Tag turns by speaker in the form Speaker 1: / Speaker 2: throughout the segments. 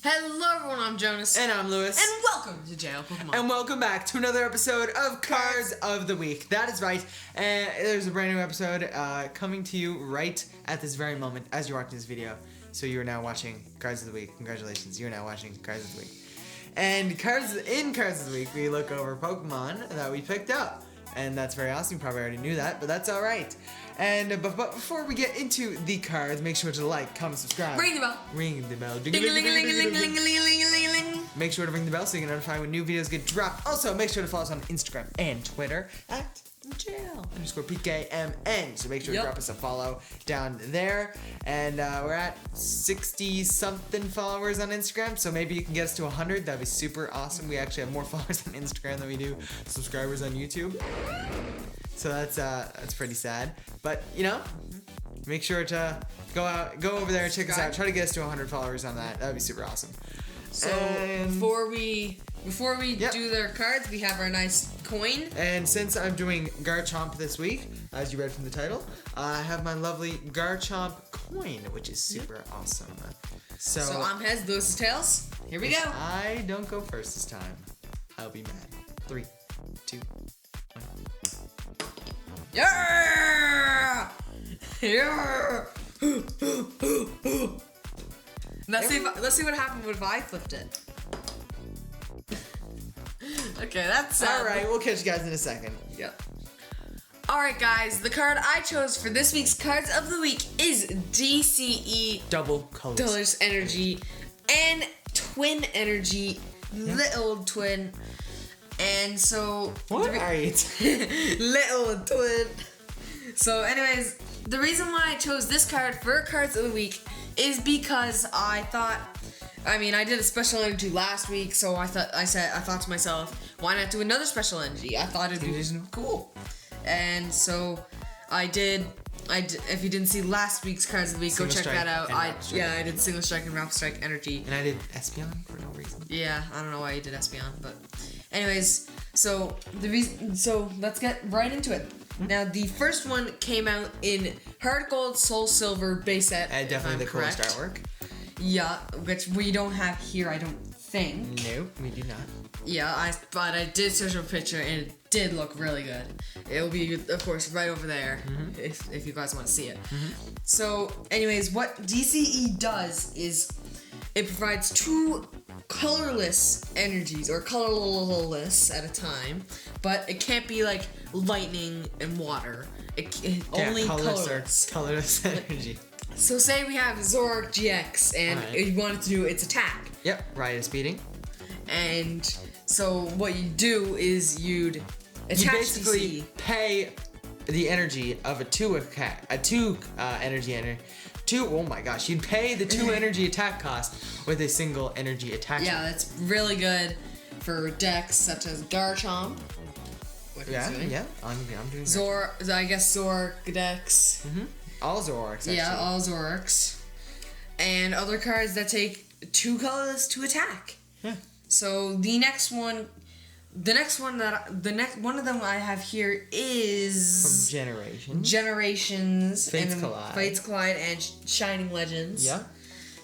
Speaker 1: Hello everyone, I'm Jonas.
Speaker 2: And I'm Lewis.
Speaker 1: And welcome to JL Pokémon.
Speaker 2: And welcome back to another episode of Cards of the Week. That is right. And there's a brand new episode coming to you right at this very moment as you're watching this video. So you are now watching Cards of the Week. Congratulations, you are now watching Cards of the Week. And in Cards of the Week, we look over Pokemon that we picked up. And that's very awesome. You probably already knew that, but that's alright. And but before we get into the cards, make sure to like, comment, subscribe.
Speaker 1: Ring the bell.
Speaker 2: Ring the bell.
Speaker 1: Ding-a-ling-a-ling-a-ling-a-ling-a-ling-a-ling.
Speaker 2: Make sure to ring the bell so you get notified when new videos get dropped. Also, make sure to follow us on Instagram and Twitter at JL_PKMN. So make sure to drop us a follow down there. And we're at 60-something followers on Instagram, so maybe you can get us to 100. That'd be super awesome. We actually have more followers on Instagram than we do subscribers on YouTube. So that's pretty sad. But you know, make sure to go over there and check us out. Try to get us to 100 followers on that. That'd be super awesome.
Speaker 1: So before we do their cards, we have our nice coin.
Speaker 2: And since I'm doing Garchomp this week, as you read from the title, I have my lovely Garchomp coin, which is super awesome. So
Speaker 1: I'm heads, Lewis is tails. Here we go.
Speaker 2: I don't go first this time, I'll be mad. 3, 2, 1.
Speaker 1: Yeah! Yeah! Let's see what happened if I flipped it. Okay, that's
Speaker 2: alright. We'll catch you guys in a second.
Speaker 1: Yep. Alright guys, the card I chose for this week's Cards of the Week is DCE
Speaker 2: Double Colorless
Speaker 1: Energy and Twin Energy, Little Twin. And so
Speaker 2: right.
Speaker 1: Little Twin. So anyways, the reason why I chose this card for Cards of the Week is because I did a special energy last week, so I thought to myself, why not do another special energy? I thought it'd be cool. And so I did. If you didn't see last week's Cards of the Week, go check that out. I did Single Strike and Rapid Strike Energy.
Speaker 2: And I did Espeon for no reason.
Speaker 1: Yeah, I don't know why you did Espeon, but anyways, so let's get right into it. Now, the first one came out in Hard Gold, Soul Silver base set.
Speaker 2: And definitely the coolest artwork.
Speaker 1: Yeah, which we don't have here, I don't think.
Speaker 2: Nope, we do not.
Speaker 1: Yeah, but I did search a picture and it did look really good. It'll be, of course, right over there if you guys want to see it. So, anyways, what DCE does is it provides 2 colorless energies, or colorless at a time, but it can't be like lightning and water. Only colorless.
Speaker 2: Colorless energy.
Speaker 1: So say we have Zoroark GX and you want it to do its attack.
Speaker 2: Yep, Riot is speeding.
Speaker 1: And so what you do is you'd attach
Speaker 2: you basically
Speaker 1: DC.
Speaker 2: pay the energy of a 2 oh my gosh, you'd pay the 2 energy attack cost with a single energy attachment.
Speaker 1: Yeah, that's really good for decks such as Garchomp.
Speaker 2: I'm doing
Speaker 1: Zoroark decks.
Speaker 2: All Zoroarks, actually.
Speaker 1: Yeah, all Zoroarks. And other cards that take 2 colorless to attack.
Speaker 2: Yeah.
Speaker 1: So the next one of them I have here is
Speaker 2: from
Speaker 1: Generations.
Speaker 2: Fates Collide
Speaker 1: and Shining Legends.
Speaker 2: Yeah.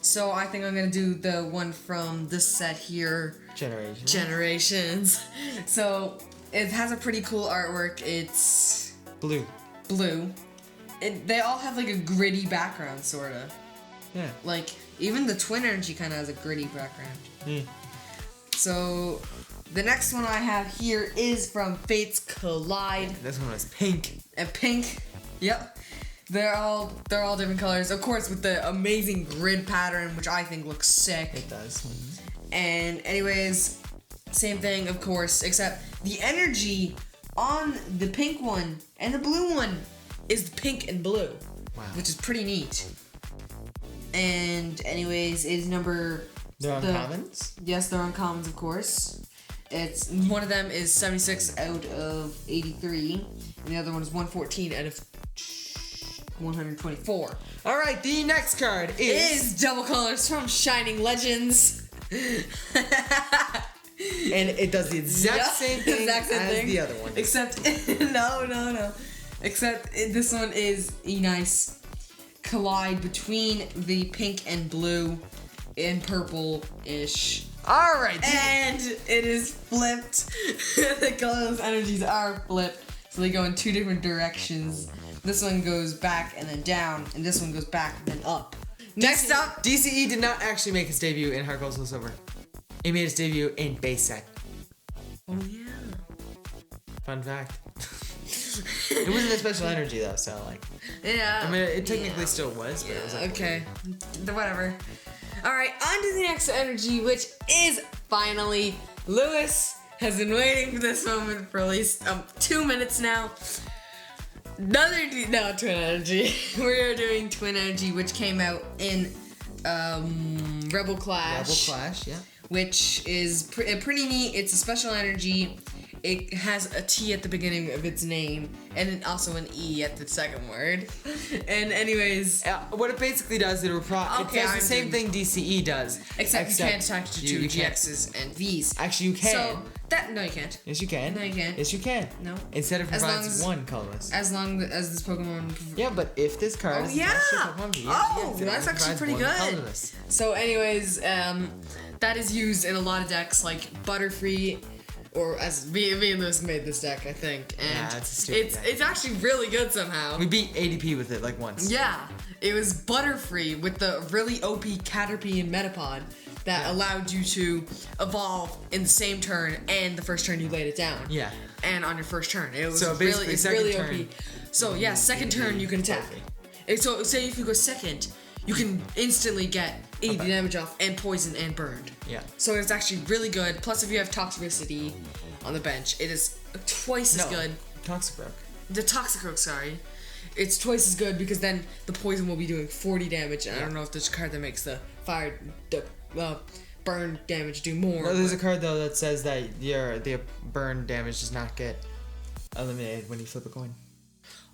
Speaker 1: So I think I'm gonna do the one from this set here. Generations. So it has a pretty cool artwork. It's
Speaker 2: blue.
Speaker 1: They all have like a gritty background, sorta.
Speaker 2: Yeah.
Speaker 1: Like even the Twin Energy kind of has a gritty background. So the next one I have here is from Fates Collide.
Speaker 2: This one is pink.
Speaker 1: And pink. Yep. They're all different colors, of course, with the amazing grid pattern, which I think looks sick.
Speaker 2: It does.
Speaker 1: And anyways, same thing, of course, except the energy on the pink one and the blue one is pink and blue.
Speaker 2: Wow.
Speaker 1: Which is pretty neat. And anyways, it is number...
Speaker 2: They're uncommons?
Speaker 1: Yes, they're uncommons, of course. It's one of them is 76 out of 83, and the other one is 114 out of 124.
Speaker 2: All right, the next card is
Speaker 1: Double Colorless from Shining Legends.
Speaker 2: And it does the exact same thing as the other one.
Speaker 1: Except no. Except this one is a nice collide between the pink and blue. in purple-ish.
Speaker 2: Alright.
Speaker 1: And it is flipped. The colorless energies are flipped. So they go in two different directions. This one goes back and then down, and this one goes back and then up. Next up,
Speaker 2: DCE did not actually make its debut in Heart Gold Soul Silver. It made its debut in base set.
Speaker 1: Oh yeah.
Speaker 2: Fun fact. It wasn't a special energy though, so like.
Speaker 1: Yeah.
Speaker 2: I mean, it technically still was, but it was like.
Speaker 1: Okay. Whatever. Alright, on to the next energy, which is finally Lewis has been waiting for this moment for at least 2 minutes now. Twin energy. We're doing twin energy, which came out in Rebel Clash.
Speaker 2: Rebel Clash, yeah.
Speaker 1: Which is pretty neat. It's a special energy. It has a T at the beginning of its name, and then also an E at the second word. And anyways,
Speaker 2: what it basically does, it does the same thing DCE does.
Speaker 1: Except you can't attach to two GXs and Vs.
Speaker 2: Actually, you can.
Speaker 1: So no, you can't.
Speaker 2: Yes, you can.
Speaker 1: No, you can't.
Speaker 2: Yes, you can.
Speaker 1: No.
Speaker 2: Instead, it provides one colorless.
Speaker 1: As long as this Pokemon.
Speaker 2: Yeah, but if this card is attached to Pokemon V,
Speaker 1: that's actually pretty good.
Speaker 2: Colorless.
Speaker 1: So, anyways, that is used in a lot of decks like Butterfree. Or as me and Lewis made this deck, I think, and
Speaker 2: it's a stupid deck.
Speaker 1: It's actually really good somehow.
Speaker 2: We beat ADP with it like once.
Speaker 1: Yeah, it was Butterfree with the really OP Caterpie and Metapod that allowed you to evolve in the same turn and the first turn you laid it down.
Speaker 2: Yeah.
Speaker 1: And on your first turn, it was
Speaker 2: so basically
Speaker 1: really
Speaker 2: turn,
Speaker 1: OP. So yeah, second turn you can attack. And so say if you go second, you can instantly get 80 damage off and poison and burned.
Speaker 2: Yeah.
Speaker 1: So it's actually really good. Plus, if you have Toxicity on the bench, it is twice as good.
Speaker 2: Toxicroak.
Speaker 1: The Toxicroak, sorry. It's twice as good because then the poison will be doing 40 damage. And I don't know if there's a card that makes the burn damage do more.
Speaker 2: No, there's a card though that says that the burn damage does not get eliminated when you flip a coin.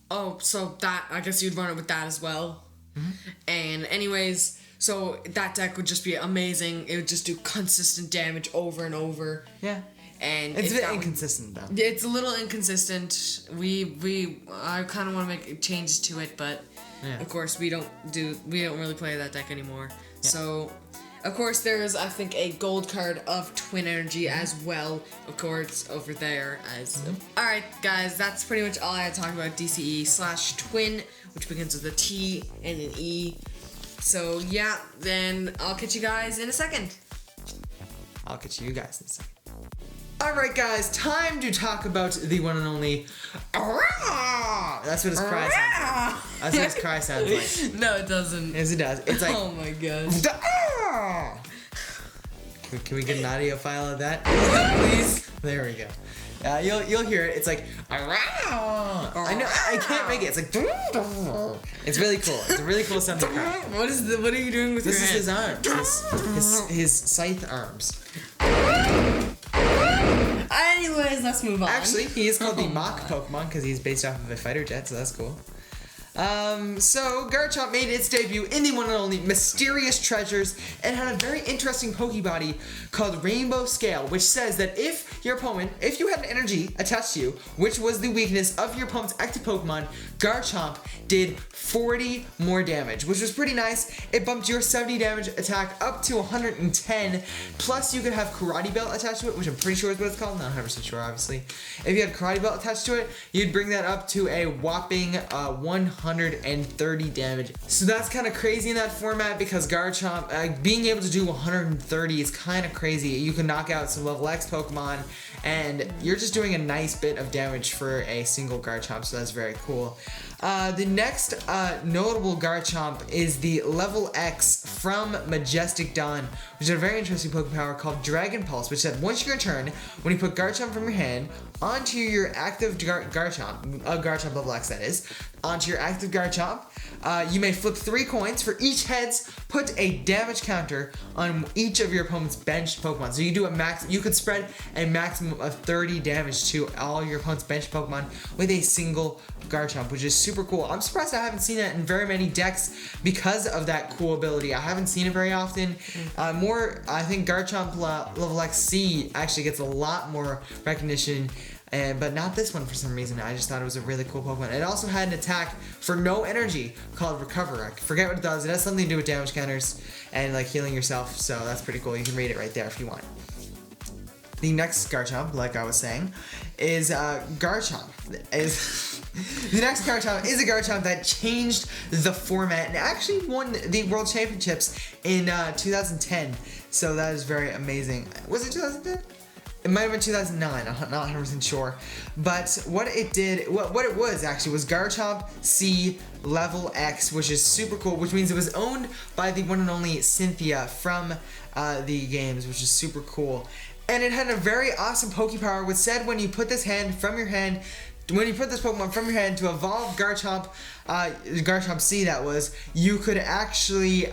Speaker 1: Oh, so that I guess you'd run it with that as well.
Speaker 2: Mm-hmm.
Speaker 1: And anyways, so that deck would just be amazing. It would just do consistent damage over and over.
Speaker 2: Yeah.
Speaker 1: And
Speaker 2: it's a bit inconsistent though.
Speaker 1: It's a little inconsistent. I kind of want to make changes to it, but of course we don't really play that deck anymore. Yeah. So, of course there is I think a gold card of Twin Energy as well. Of course over there as. All right, guys, that's pretty much all I had to talk about DCE/Twin, which begins with a T and an E. So yeah, then I'll catch you guys in a second.
Speaker 2: I'll catch you guys in a second. Alright guys, time to talk about the one and only That's what his cry sounds like. That's what his cry sounds like.
Speaker 1: No, it doesn't.
Speaker 2: Yes, it does. It's like,
Speaker 1: oh my gosh.
Speaker 2: Can we get an audio file of that?
Speaker 1: Please.
Speaker 2: There we go. You'll hear it. It's like I know I can't make it. It's like it's really cool. It's a really cool sounding cry.
Speaker 1: What are you doing with your hand?
Speaker 2: This is his arms. His scythe arms.
Speaker 1: Anyways, let's move on.
Speaker 2: Actually, he is called the Mach Pokemon because he's based off of a fighter jet, so that's cool. So Garchomp made its debut in the one and only Mysterious Treasures and had a very interesting Pokebody called Rainbow Scale, which says that if you had an energy attached to you, which was the weakness of your opponent's active Pokemon, Garchomp did 40 more damage, which was pretty nice. It bumped your 70 damage attack up to 110, plus you could have Karate Belt attached to it, which I'm pretty sure is what it's called, not 100% sure obviously. If you had Karate Belt attached to it, you'd bring that up to a whopping 130 damage. So that's kind of crazy in that format because Garchomp, being able to do 130 is kind of crazy. You can knock out some level X Pokemon and you're just doing a nice bit of damage for a single Garchomp, so that's very cool. The next notable Garchomp is the level X from Majestic Dawn, which is a very interesting Pokepower called Dragon Pulse, which said once your turn, when you put Garchomp from your hand onto your active Garchomp, Garchomp level X that is, onto your active Garchomp, you may flip 3 coins. For each heads, put a damage counter on each of your opponent's benched Pokemon. So you could spread a maximum of 30 damage to all your opponent's benched Pokemon with a single Garchomp, which is super cool. I'm surprised I haven't seen that in very many decks because of that cool ability. I haven't seen it very often. I think Garchomp level XC actually gets a lot more recognition But not this one for some reason. I just thought it was a really cool Pokemon. It also had an attack for no energy called Recover. I forget what it does. It has something to do with damage counters and like healing yourself. So that's pretty cool. You can read it right there if you want. The next Garchomp, like I was saying, is Garchomp. The next Garchomp is a Garchomp that changed the format and actually won the World Championships in 2010. So that is very amazing. Was it 2010? It might have been 2009, I'm not 100% sure. But what it did, what it was actually was Garchomp C Level X, which is super cool, which means it was owned by the one and only Cynthia from the games, which is super cool. And it had a very awesome Pokepower, which said when you put this Pokemon from your hand to evolve Garchomp, Garchomp C that was, you could actually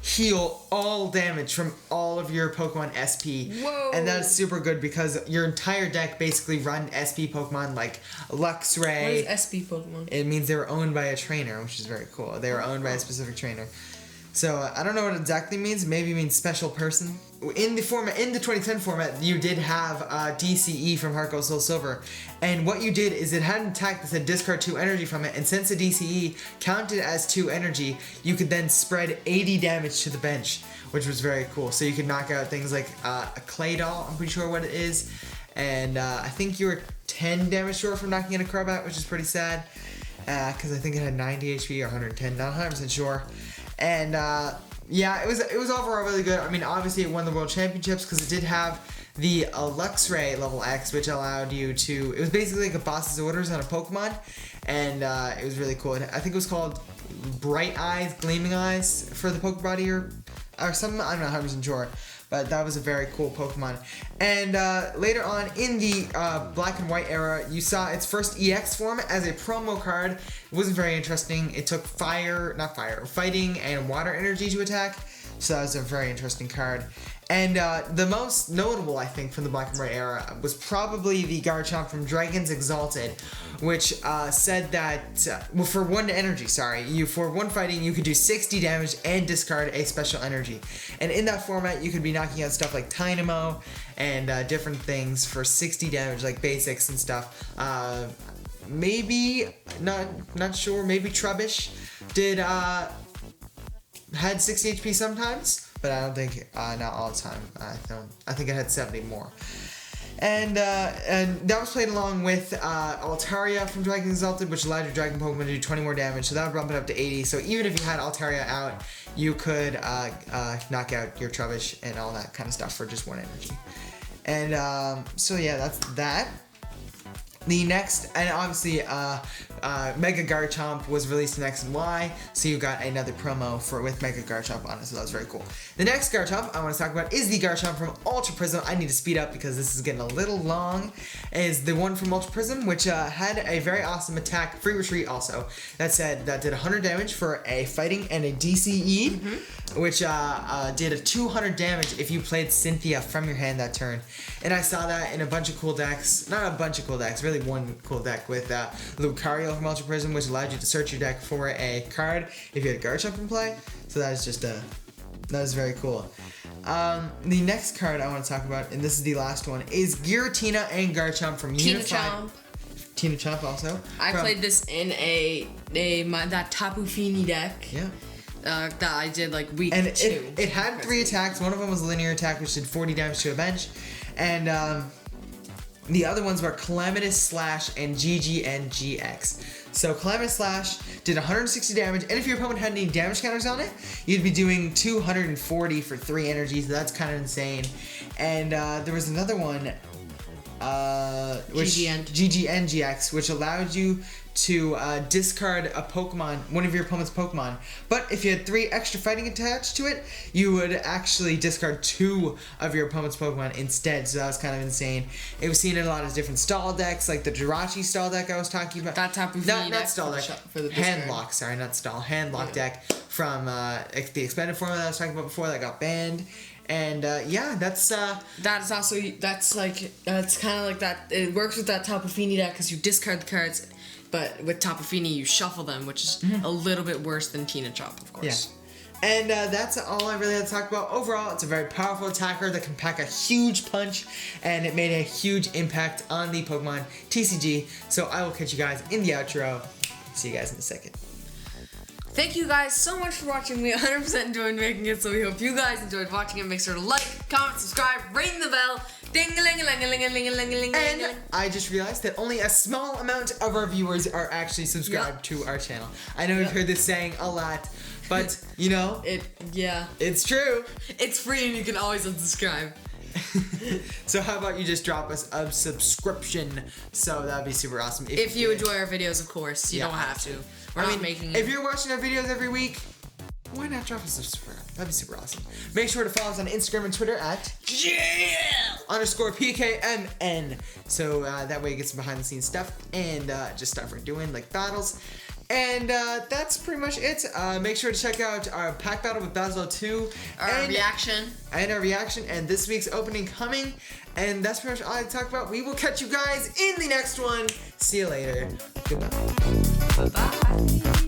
Speaker 2: heal all damage from all of your Pokemon SP.
Speaker 1: Whoa.
Speaker 2: And that's super good because your entire deck basically run SP Pokemon like Luxray.
Speaker 1: What is SP Pokemon?
Speaker 2: It means they were owned by a trainer, which is very cool. They were owned by a specific trainer. So I don't know what it exactly means. Maybe it means special person. In the 2010 format, you did have DCE from Heart Gold Soul Silver, and what you did is it had an attack that said discard 2 energy from it, and since the DCE counted as 2 energy, you could then spread 80 damage to the bench, which was very cool. So you could knock out things like a Clay Doll, I'm pretty sure what it is, and I think you were 10 damage short from knocking in a Crobat, which is pretty sad, because I think it had 90 HP or 110, not 100% sure. And yeah, it was overall really good. I mean, obviously it won the World Championships because it did have the Luxray Level X, which allowed you to, it was basically like a boss's orders on a Pokemon, and it was really cool. I think it was called Bright Eyes, Gleaming Eyes for the Pokebody or something, I'm not 100% sure. But that was a very cool Pokemon. And later on in the Black and White era, you saw its first EX form as a promo card. It wasn't very interesting. It took fighting and water energy to attack. So that was a very interesting card. And the most notable, I think, from the Black and White era was probably the Garchomp from Dragons Exalted, which said that, well, for 1 energy, for 1 fighting, you could do 60 damage and discard a special energy. And in that format, you could be knocking out stuff like Tynamo and different things for 60 damage, like basics and stuff. Maybe, not sure, maybe Trubbish had 60 HP sometimes. But I don't think, not all the time. I think it had 70 more. And that was played along with Altaria from Dragon Exalted, which allowed your Dragon Pokemon to do 20 more damage, so that would bump it up to 80. So even if you had Altaria out, you could knock out your Trubbish and all that kind of stuff for just 1 energy. And so yeah, that's that. The next, and obviously, Mega Garchomp was released in X and Y, so you got another promo with Mega Garchomp on it, so that was very cool. The next Garchomp I want to talk about is the Garchomp from Ultra Prism. I need to speed up because this is getting a little long. Is the one from Ultra Prism, which had a very awesome attack, free retreat also, that did 100 damage for a fighting and a DCE, which did a 200 damage if you played Cynthia from your hand that turn. And I saw that in a bunch of cool decks, not a bunch of cool decks, really one cool deck with Lucario from Ultra Prism, which allowed you to search your deck for a card if you had Garchomp in play. So that is just that is very cool. The next card I want to talk about, and this is the last one, is Giratina and Garchomp from Unified. Tina Chomp also.
Speaker 1: I played this in that Tapu Fini deck.
Speaker 2: Yeah.
Speaker 1: That I did like week 2.
Speaker 2: It had 3 attacks. One of them was a linear attack, which did 40 damage to a bench, and the other ones were Calamitous Slash and GGN-GX. So Calamitous Slash did 160 damage, and if your opponent had any damage counters on it, you'd be doing 240 for 3 energy, so that's kind of insane. And there was another one, GGN-GX, which allowed you to discard a Pokemon, one of your opponent's Pokemon. But if you had 3 extra fighting attached to it, you would actually discard 2 of your opponent's Pokemon instead. So that was kind of insane. It was seen in a lot of different stall decks, like the Jirachi stall deck I was talking about.
Speaker 1: That Tapu Fini
Speaker 2: not stall deck.
Speaker 1: For the
Speaker 2: Handlock, sorry, not stall. Handlock deck from the expanded format that I was talking about before that got banned. And yeah, that's kind of like that. It works with that Tapu Fini deck because you discard the cards. But with Tapu Fini, you shuffle them, which is a little bit worse than Tina Chomp, of course. Yeah. And that's all I really had to talk about. Overall, it's a very powerful attacker that can pack a huge punch, and it made a huge impact on the Pokemon TCG. So I will catch you guys in the outro. See you guys in a second.
Speaker 1: Thank you guys so much for watching. We 100% enjoyed making it, so we hope you guys enjoyed watching it. Make sure to like, comment, subscribe, ring the bell. Ding-a-ling-a-ling-a-ling-a-ling-a-ling-a-ling.
Speaker 2: And I just realized that only a small amount of our viewers are actually subscribed to our channel. I know we've heard this saying a lot, but you know, it's true.
Speaker 1: It's free and you can always unsubscribe.
Speaker 2: So how about you just drop us a subscription? So that'd be super awesome.
Speaker 1: If you enjoy our videos, of course. You don't have to. We're not making it.
Speaker 2: If you're watching our videos every week, why not drop us a subscribe? That'd be super awesome. Make sure to follow us on Instagram and Twitter at JL_PKMN. So that way you get some behind the scenes stuff and just stuff we're doing like battles. And that's pretty much it. Make sure to check out our pack battle with Basil 2.
Speaker 1: Our reaction.
Speaker 2: And our reaction and this week's opening coming. And that's pretty much all I talk about. We will catch you guys in the next one. See you later. Goodbye.
Speaker 1: Bye.